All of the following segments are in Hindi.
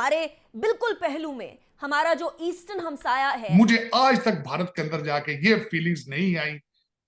अरे बिल्कुल पहलू में हमारा जो ईस्टर्न हमसाया है। मुझे आज तक भारत के अंदर जाके ये फीलिंग्स नहीं आई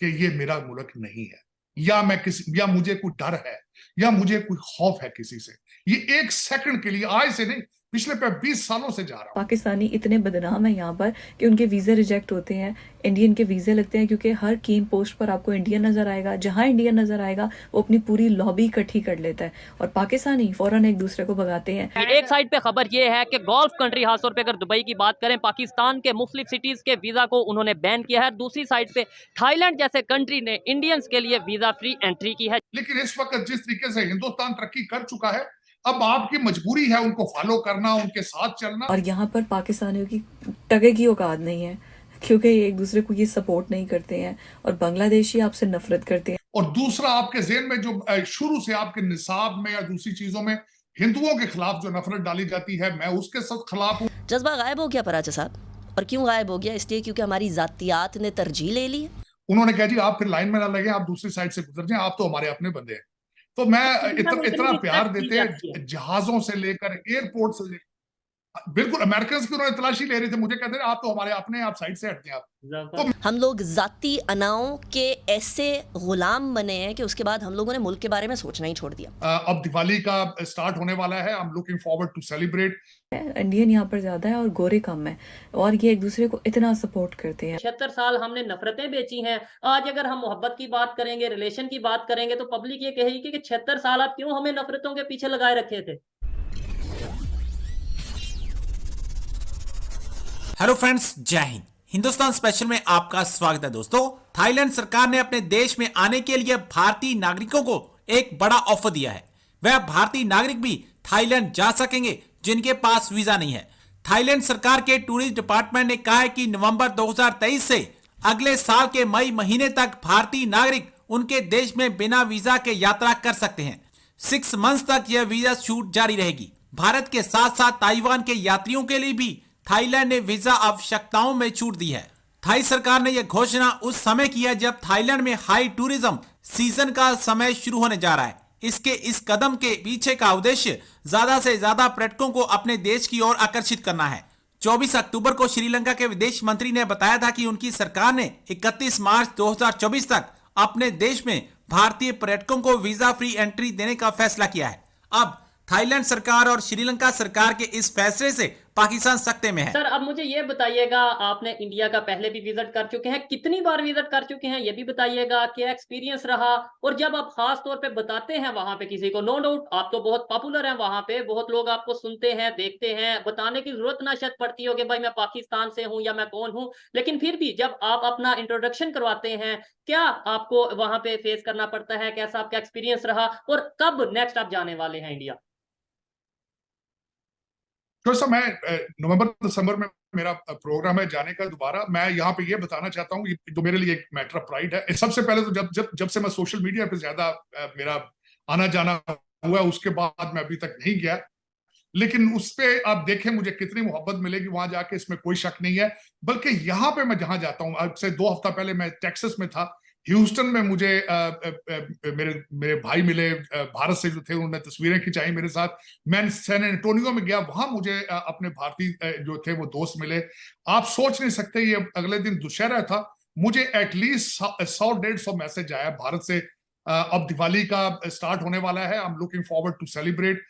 कि ये मेरा मुल्क नहीं है, या मैं किसी, या मुझे कोई डर है, या मुझे कोई खौफ है किसी से। ये एक सेकंड के लिए, आज से नहीं, पिछले 20 सालों से जा रहा हूं। पाकिस्तानी इतने बदनाम है यहाँ पर कि उनके वीज़े रिजेक्ट होते हैं, इंडियन के वीज़े लगते हैं, क्योंकि हर कीम पोस्ट पर आपको इंडियन नज़र आएगा। जहाँ इंडियन नज़र आएगा वो अपनी पूरी लॉबी इकट्ठी कर लेता है और पाकिस्तानी फ़ौरन एक दूसरे को भगाते हैं। एक साइड पे खबर ये है कि गल्फ कंट्री, खासतौर पे अगर दुबई की बात करें, पाकिस्तान के मुख्तलिफ सिटीज़ के वीज़ा को उन्होंने बैन किया है। दूसरी साइड पे थाईलैंड जैसे कंट्री ने इंडियंस के लिए वीज़ा फ्री एंट्री की है। लेकिन इस वक्त जिस तरीके से हिंदुस्तान तरक्की कर चुका है, अब आपकी मजबूरी है उनको फॉलो करना, उनके साथ चलना। और यहाँ पर पाकिस्तानियों की टगे की औकात नहीं है, क्योंकि एक दूसरे को ये सपोर्ट नहीं करते हैं और बांग्लादेशी आपसे नफरत करते हैं। और दूसरा, आपके ज़हन में जो शुरू से आपके निसाब में या दूसरी चीजों में हिंदुओं के खिलाफ जो नफरत डाली जाती है, मैं उसके सब खिलाफ हूँ। जज्बा गायब हो गया पराचा साहब, और क्यों गायब हो गया? इसलिए क्योंकि हमारी जातियात ने तरजीह ले ली है। उन्होंने कहा जी आप फिर लाइन में ना लगे, आप दूसरी साइड से गुजर जाएं, आप तो हमारे अपने बंदे हैं। तो मैं इतना प्यार देते हैं, जहाजों से लेकर एयरपोर्ट से लेकर, बिल्कुल अमेरिकन की उन्होंने तलाशी ले रहे थे, मुझे कहते हैं आप तो हमारे अपने, आप साइड से हट जाए। आप तो हम लोग जाती अनाओं के ऐसे गुलाम बने हैं कि उसके बाद हम लोगों ने मुल्क के बारे में सोचना ही छोड़ दिया। अब दिवाली का स्टार्ट होने वाला है, I am looking forward to celebrate. Indian यहाँ पर ज्यादा है और गोरे कम है, और ये एक दूसरे को इतना सपोर्ट करते हैं। 76 साल हमने नफरतें बेची हैं। आज अगर हम मोहब्बत की बात करेंगे, रिलेशन की बात करेंगे, तो पब्लिक ये कहेगी कि 76 साल आप क्यों हमें नफरतों के पीछे लगाए रखे थे। हेलो फ्रेंड्स, जय हिंद। हिंदुस्तान स्पेशल में आपका स्वागत है। दोस्तों, थाईलैंड सरकार ने अपने देश में आने के लिए भारतीय नागरिकों को एक बड़ा ऑफर दिया है। वह भारतीय नागरिक भी थाईलैंड जा सकेंगे जिनके पास वीजा नहीं है। थाईलैंड सरकार के टूरिज्म डिपार्टमेंट ने कहा है कि नवंबर 2023 से अगले साल के मई महीने तक भारतीय नागरिक उनके देश में बिना वीजा के यात्रा कर सकते हैं। 6 मंथ्स तक यह वीजा छूट जारी रहेगी। भारत के साथ साथ ताइवान के यात्रियों के लिए भी थाईलैंड ने वीजा आवश्यकताओं में छूट दी है। थाई सरकार ने यह घोषणा उस समय की है जब थाईलैंड में हाई टूरिज्म सीजन का समय शुरू होने जा रहा है। इस कदम के पीछे का उद्देश्य ज्यादा से ज्यादा पर्यटकों को अपने देश की ओर आकर्षित करना है। 24 अक्टूबर को श्रीलंका के विदेश मंत्री ने बताया था कि उनकी सरकार ने 31 मार्च 2024 तक अपने देश में भारतीय पर्यटकों को वीजा फ्री एंट्री देने का फैसला किया है। अब थाईलैंड सरकार और श्रीलंका सरकार के इस फैसले से पाकिस्तान सख्ते में है। सर, अब मुझे ये बताइएगा, आपने इंडिया का पहले भी विजिट कर चुके हैं, कितनी बार विजिट कर चुके हैं, ये भी बताइएगा, क्या एक्सपीरियंस रहा। और जब आप खास तौर पे बताते हैं वहां पे किसी को, नो डाउट आप तो बहुत पॉपुलर हैं वहां पे, बहुत लोग आपको सुनते हैं, देखते हैं, बताने की जरूरत ना शायद पड़ती हो कि भाई मैं पाकिस्तान से हूं या मैं कौन हूं, लेकिन फिर भी जब आप अपना इंट्रोडक्शन करवाते हैं, क्या आपको वहां पे फेस करना पड़ता है? कैसा आपका एक्सपीरियंस रहा और कब नेक्स्ट आप जाने वाले हैं इंडिया? तो सर, मैं नवंबर दिसंबर में मेरा प्रोग्राम है जाने का दोबारा। मैं यहाँ पे ये बताना चाहता हूँ, जो मेरे लिए एक मैटर ऑफ प्राइड है। सबसे पहले तो जब जब जब से मैं सोशल मीडिया पे ज्यादा मेरा आना जाना हुआ, उसके बाद मैं अभी तक नहीं गया, लेकिन उस पे आप देखें मुझे कितनी मोहब्बत मिलेगी वहां जाके, इसमें कोई शक नहीं है। बल्कि यहाँ पे मैं जहां जाता हूँ, अब से 2 हफ्ता पहले मैं टेक्सास में था, ह्यूस्टन में मुझे मेरे मेरे भाई मिले भारत से जो थे, उन्होंने तस्वीरें खिंचाई मेरे साथ। मैं सैन एंटोनियो में गया, वहां मुझे अपने भारतीय जो थे वो दोस्त मिले। आप सोच नहीं सकते, ये अगले दिन दुशहरा था, मुझे एटलीस्ट 100-150 मैसेज आया भारत से। अब दिवाली का स्टार्ट होने वाला है, I am looking forward to celebrate.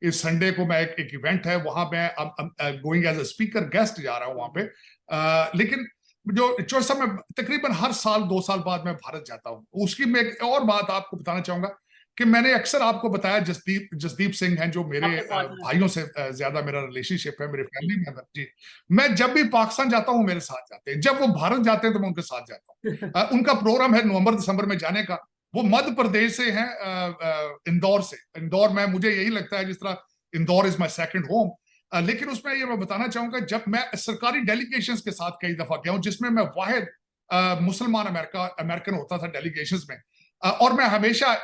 इस संडे को मैं एक इवेंट है वहां, मैं going as a speaker guest जा रहा हूं वहां पे। लेकिन जो मैं तकरीबन हर साल 2 साल बाद मैं भारत जाता हूं। उसकी मैं एक और बात आपको बताना चाहूंगा कि मैंने अक्सर आपको बताया, जसदीप सिंह हैं जो मेरे भाइयों से ज्यादा मेरा रिलेशनशिप है, मेरे फैमिली मेंबर जी। मैं जब भी पाकिस्तान जाता हूं मेरे साथ जाते हैं, जब वो भारत जाते हैं तो मैं उनके साथ जाता हूँ। उनका प्रोग्राम है नवंबर दिसंबर में जाने का। वो मध्य प्रदेश से हैं, इंदौर से। इंदौर में मुझे यही लगता है जिस तरह Indore is my second home. लेकिन उसमें ये मैं बताना चाहूंगा, जब मैं सरकारी डेलीगेशंस के साथ कई दफा गया हूं, जिसमें मैं वाहिद मुसलमान अमेरिकन होता था डेलीगेशंस में, और मैं हमेशा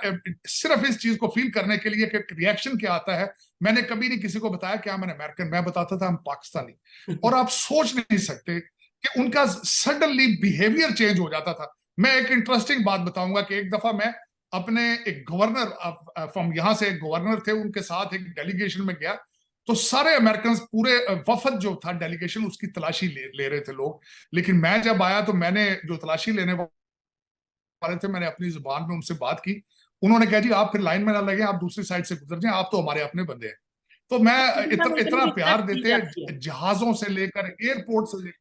सिर्फ इस चीज को फील करने के लिए कि रिएक्शन क्या आता है, मैंने कभी नहीं किसी को बताया कि मैं अमेरिकन, मैं बताता था हम पाकिस्तानी। और आप सोच नहीं सकते कि उनका सडनली बिहेवियर चेंज हो जाता था। मैं एक इंटरेस्टिंग बात बताऊंगा कि एक दफा मैं अपने एक गवर्नर फ्रॉम यहाँ से, एक गवर्नर थे, उनके साथ एक डेलीगेशन में गया। तो सारे अमेरिकन पूरे वफद जो था डेलीगेशन उसकी तलाशी ले रहे थे लोग। लेकिन मैं जब आया तो मैंने जो तलाशी लेने वाले थे मैंने अपनी जुबान में उनसे बात की। उन्होंने कहा जी आप फिर लाइन में ना लगे, आप दूसरी साइड से गुजर जाएं, आप तो हमारे अपने बंदे हैं। तो मैं इतना प्यार देते हैं, जहाजों से लेकर एयरपोर्ट से लेकर,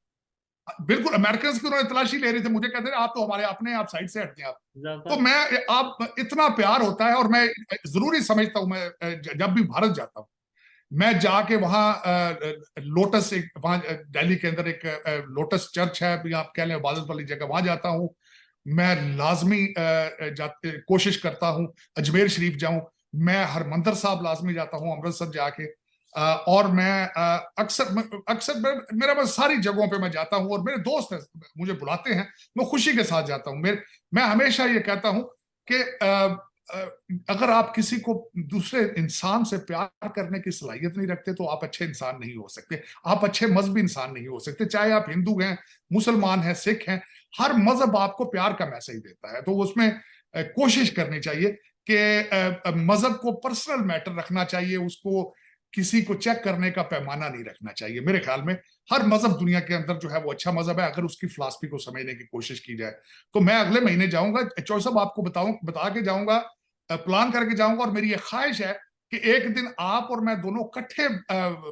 बिल्कुल अमेरिकन की उन्होंने तलाशी ले रही थे, मुझे कहते हैं आप तो हमारे अपने, आप साइड से हटते हैं आप। तो मैं आप इतना प्यार होता है, और मैं जरूरी समझता हूं, मैं जब भी भारत जाता हूं मैं जाके वहां लोटस, एक वहां दिल्ली के अंदर एक लोटस चर्च है, आप कह लें इबादत वाली जगह, वहां जाता हूं। मैं लाजमी कोशिश करता हूं अजमेर शरीफ जाऊं, मैं हरमंदिर साहब लाजमी जाता हूं अमृतसर जाके, और मैं अक्सर मेरा बस सारी जगहों पे मैं जाता हूं, और मेरे दोस्त हैं मुझे बुलाते हैं, मैं खुशी के साथ जाता हूं। मैं हमेशा ये कहता हूं कि अगर आप किसी को दूसरे इंसान से प्यार करने की सलाहियत नहीं रखते तो आप अच्छे इंसान नहीं हो सकते, आप अच्छे मजहबी इंसान नहीं हो सकते। चाहे आप हिंदू हैं, मुसलमान हैं, सिख हैं, हर मजहब आपको प्यार का मैसेज देता है। तो उसमें कोशिश करनी चाहिए कि मजहब को पर्सनल मैटर रखना चाहिए, उसको किसी को चेक करने का पैमाना नहीं रखना चाहिए। मेरे ख्याल में हर मजहब दुनिया के अंदर जो है वो अच्छा मजहब है, अगर उसकी फिलॉसफी को समझने की कोशिश की जाए। तो मैं अगले महीने जाऊंगा, चौधरी साहब आपको बता के जाऊंगा, प्लान करके जाऊंगा, और मेरी ये ख्वाहिश है कि एक दिन आप और मैं दोनों इकट्ठे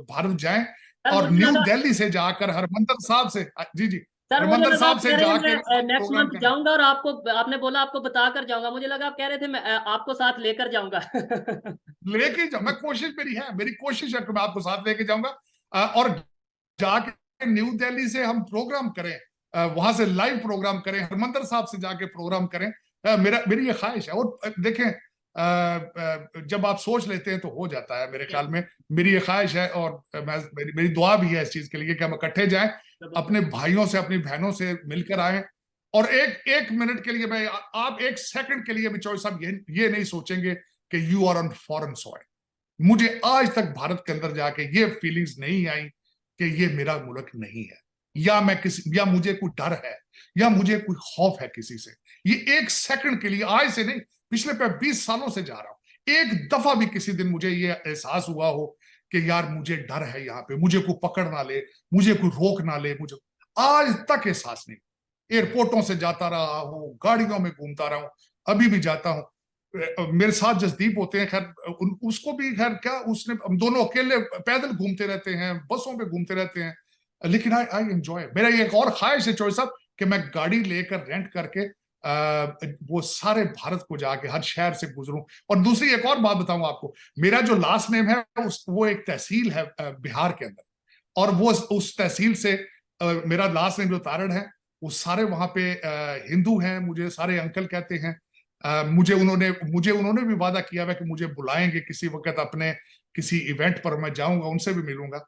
भारत जाएं, और न्यू दिल्ली से जाकर हरमंदिर साहब से, जी जी, सर मुझे हरमंदिर लगा साहब आप से कह रहे हैं जाके मैं नेक्स्ट प्रोग्राम मंथ करें। जाऊंगा, और आपने बोला आपको बता कर जाऊंगा, मुझे लगा आप कह रहे थे मैं आपको साथ लेकर जाऊंगा। लेके जाऊं, मैं कोशिश मेरी कोशिश है कि मैं आपको साथ लेके जाऊंगा, और जाके न्यू दिल्ली से हम प्रोग्राम करें, वहां से लाइव प्रोग्राम करें, हरमंदिर साहब से जाके प्रोग्राम करें। मेरी ये ख्वाहिश है। और देखें, जब आप सोच लेते हैं तो हो जाता है, मेरे ख्याल में मेरी ये ख्वाहिश है, और मेरी दुआ भी है इस चीज के लिए कि हम इकट्ठे जाएं, अपने भाइयों से, अपनी बहनों से मिलकर आए। और एक मिनट के लिए आप एक सेकंड के लिए भी चौधरी साहब ये नहीं सोचेंगे कि you are on foreign soil. मुझे आज तक भारत के अंदर जाके ये फीलिंग्स नहीं आई कि ये मेरा मुल्क नहीं है, या मुझे कोई डर है, या मुझे कोई खौफ है किसी से। ये एक सेकंड के लिए, आज से नहीं, पिछले 20 सालों से जा रहा हूं, एक दफा भी किसी दिन मुझे ये एहसास हुआ हो कि यार मुझे डर है यहाँ पे, मुझे कोई पकड़ ना ले, मुझे कोई रोक ना ले, मुझे आज तक एहसास नहीं। एयरपोर्टों से जाता रहा हूँ, गाड़ियों में घूमता रहा हूँ, अभी भी जाता हूँ। मेरे साथ जसदीप होते हैं, खैर उसको भी खैर क्या, उसने, हम दोनों अकेले पैदल घूमते रहते हैं, बसों पे घूमते रहते हैं, लेकिन आई एंजॉय। मेरा ये एक और ख्वाहिश है चौधरी साहब कि मैं गाड़ी लेकर रेंट करके वो सारे भारत को जाके हर शहर से गुजरूं। और दूसरी एक और बात बताऊं आपको, मेरा जो लास्ट नेम है वो एक तहसील है बिहार के अंदर, और वो उस तहसील से मेरा लास्ट नेम जो तारड़ है, वो सारे वहां पे हिंदू हैं, मुझे सारे अंकल कहते हैं। मुझे उन्होंने भी वादा किया है कि मुझे बुलाएंगे किसी वक्त, अपने किसी इवेंट पर मैं जाऊंगा, उनसे भी मिलूंगा।